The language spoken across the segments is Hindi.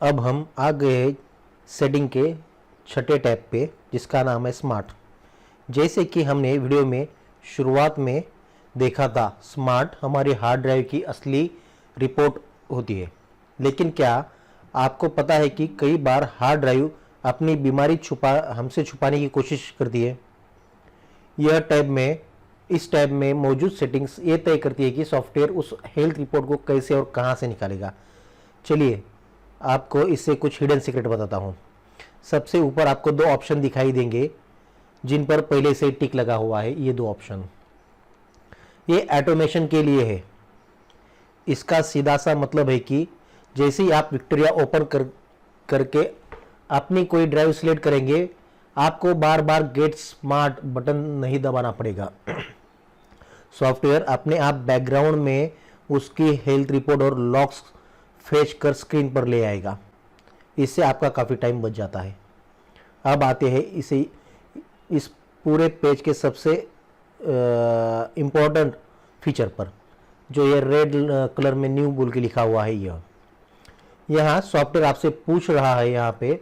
अब हम आ गए सेटिंग के छठे टैब पे, जिसका नाम है स्मार्ट। जैसे कि हमने वीडियो में शुरुआत में देखा था, स्मार्ट हमारी हार्ड ड्राइव की असली रिपोर्ट होती है। लेकिन क्या आपको पता है कि कई बार हार्ड ड्राइव अपनी बीमारी हमसे छुपाने की कोशिश करती है। इस टैब में मौजूद सेटिंग्स ये तय करती है कि सॉफ्टवेयर उस हेल्थ रिपोर्ट को कैसे और कहाँ से निकालेगा। चलिए आपको इससे कुछ हिडन सीक्रेट बताता हूँ। सबसे ऊपर आपको दो ऑप्शन दिखाई देंगे जिन पर पहले से टिक लगा हुआ है। ये दो ऑप्शन ये ऑटोमेशन के लिए है। इसका सीधा सा मतलब है कि जैसे ही आप विक्टोरिया ओपन करके अपनी कोई ड्राइव सिलेक्ट करेंगे, आपको बार बार गेट स्मार्ट बटन नहीं दबाना पड़ेगा। सॉफ्टवेयर अपने आप बैकग्राउंड में उसकी हेल्थ रिपोर्ट और लॉग्स फेच कर स्क्रीन पर ले आएगा। इससे आपका काफ़ी टाइम बच जाता है। अब आते हैं इस पूरे पेज के सबसे इम्पोर्टेंट फीचर पर, जो ये रेड कलर में न्यू बोल के लिखा हुआ है। यहाँ सॉफ्टवेयर आपसे पूछ रहा है यहाँ पे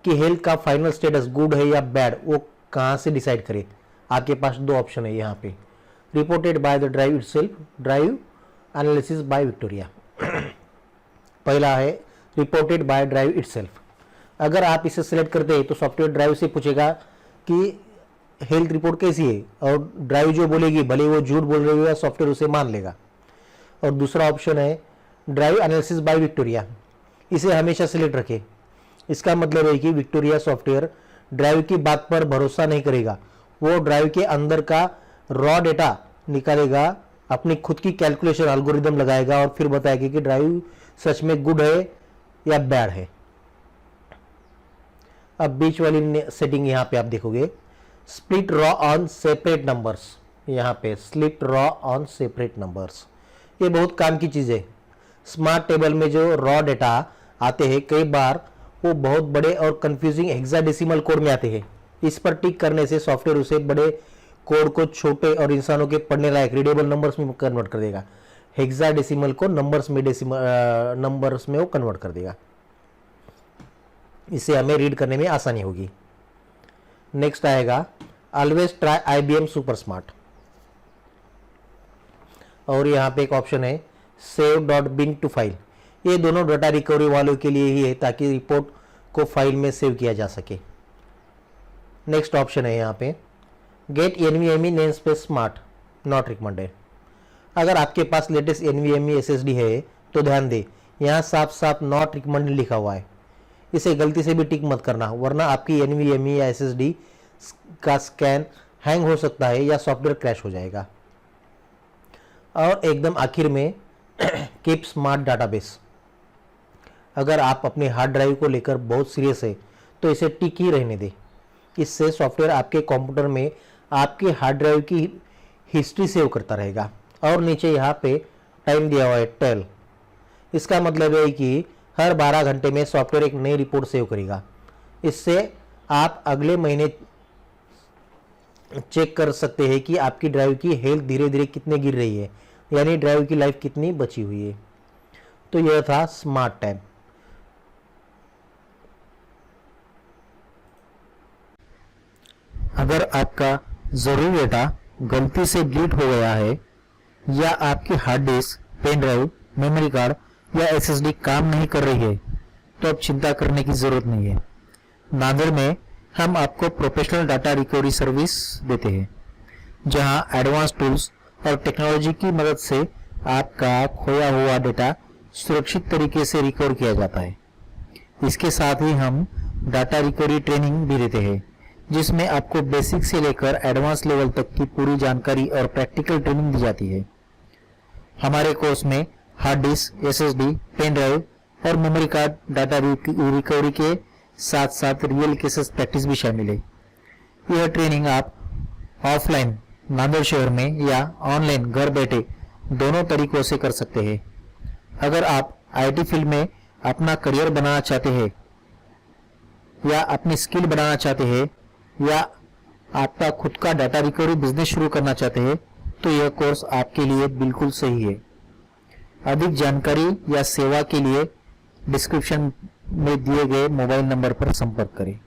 कि हेल्थ का फाइनल स्टेटस गुड है या बैड, वो कहाँ से डिसाइड करे। आपके पास दो ऑप्शन है यहाँ पे, reported by the drive itself, drive analysis bye Victoria. पहला है रिपोर्टेड बाय ड्राइव इटसेल्फ। अगर आप इसे सिलेक्ट करते हैं तो सॉफ्टवेयर ड्राइव से पूछेगा कि हेल्थ रिपोर्ट कैसी है, और ड्राइव जो बोलेगी, भले वो झूठ बोल रही है, सॉफ्टवेयर उसे मान लेगा। और दूसरा ऑप्शन है ड्राइव एनालिसिस बाय विक्टोरिया। इसे हमेशा सिलेक्ट रखें। इसका मतलब है कि विक्टोरिया सॉफ्टवेयर ड्राइव की बात पर भरोसा नहीं करेगा। वो ड्राइव के अंदर का रॉ डेटा निकालेगा, अपनी खुद की कैलकुलेशन एल्गोरिदम लगाएगा और फिर बताएगा कि ड्राइव सच में गुड है या बैड है। अब बीच वाली सेटिंग यहाँ पे आप देखोगे, split raw on separate numbers. यहाँ पे split raw on separate numbers, ये बहुत काम की चीज़ है। स्मार्ट टेबल में जो रॉ डेटा आते हैं, कई बार वो बहुत बड़े और कंफ्यूजिंग हेक्साडेसिमल कोड में आते हैं। इस पर टिक करने से सॉफ्टवेयर उसे बड़े कोड को छोटे और इंसानों के पढ़ने लायक रीडेबल नंबर्स में कन्वर्ट कर देगा। हेक्साडेसिमल को नंबर्स में वो कन्वर्ट कर देगा। इससे हमें रीड करने में आसानी होगी। नेक्स्ट आएगा always try IBM super smart, और यहाँ पे एक ऑप्शन है save dot bin to file. ये दोनों डाटा रिकवरी वालों के लिए ही है, ताकि रिपोर्ट को फाइल में सेव किया जा सके। नेक्स्ट ऑप्शन है यहाँ पे get NVMe name space smart, not recommended. अगर आपके पास लेटेस्ट NVMe SSD है तो ध्यान दे, यहाँ साफ साफ नॉट रिकमेंडेड लिखा हुआ है। इसे गलती से भी टिक मत करना, वरना आपकी NVMe या SSD का स्कैन हैंग हो सकता है या सॉफ्टवेयर क्रैश हो जाएगा। और एकदम आखिर में कीप स्मार्ट डाटाबेस। अगर आप अपने हार्ड ड्राइव को लेकर बहुत सीरियस है तो इसे टिक ही रहने दें। इससे सॉफ्टवेयर आपके कंप्यूटर में आपके हार्ड ड्राइव की हिस्ट्री सेव करता रहेगा। और नीचे यहाँ पे टाइम दिया हुआ है 12। इसका मतलब है कि हर 12 घंटे में सॉफ्टवेयर एक नई रिपोर्ट सेव करेगा। इससे आप अगले महीने चेक कर सकते हैं कि आपकी ड्राइव की हेल्थ धीरे धीरे कितने गिर रही है, यानी ड्राइव की लाइफ कितनी बची हुई है। तो यह था स्मार्ट टैब। अगर आपका जरूरी डेटा गलती से डिलीट हो गया है, या आपकी hard disk, pen drive, memory card या SSD काम नहीं कर रही है, तो अब चिंता करने की जरूरत नहीं है। नांदेड़ में हम आपको प्रोफेशनल डाटा रिकवरी सर्विस देते हैं, जहां एडवांस टूल्स और टेक्नोलॉजी की मदद से आपका खोया हुआ डेटा सुरक्षित तरीके से रिकवर किया जाता है। इसके साथ ही हम डाटा रिकवरी ट्रेनिंग भी देते हैं, जिसमें आपको बेसिक से लेकर एडवांस लेवल तक की पूरी जानकारी और प्रैक्टिकल ट्रेनिंग दी जाती है। हमारे कोर्स में hard disk, SSD, pen drive और मेमोरी कार्ड डाटा रिकवरी के साथ साथ रियल केसेस प्रैक्टिस भी शामिल है। यह ट्रेनिंग आप ऑफलाइन नांदेड़ शहर में या ऑनलाइन घर बैठे दोनों तरीकों से कर सकते हैं। अगर आप IT फील्ड में अपना करियर बनाना चाहते हैं, या अपनी स्किल बनाना चाहते हैं, या आपका खुद का डाटा रिकवरी बिजनेस शुरू करना चाहते हैं, तो यह कोर्स आपके लिए बिल्कुल सही है। अधिक जानकारी या सेवा के लिए डिस्क्रिप्शन में दिए गए मोबाइल नंबर पर संपर्क करें।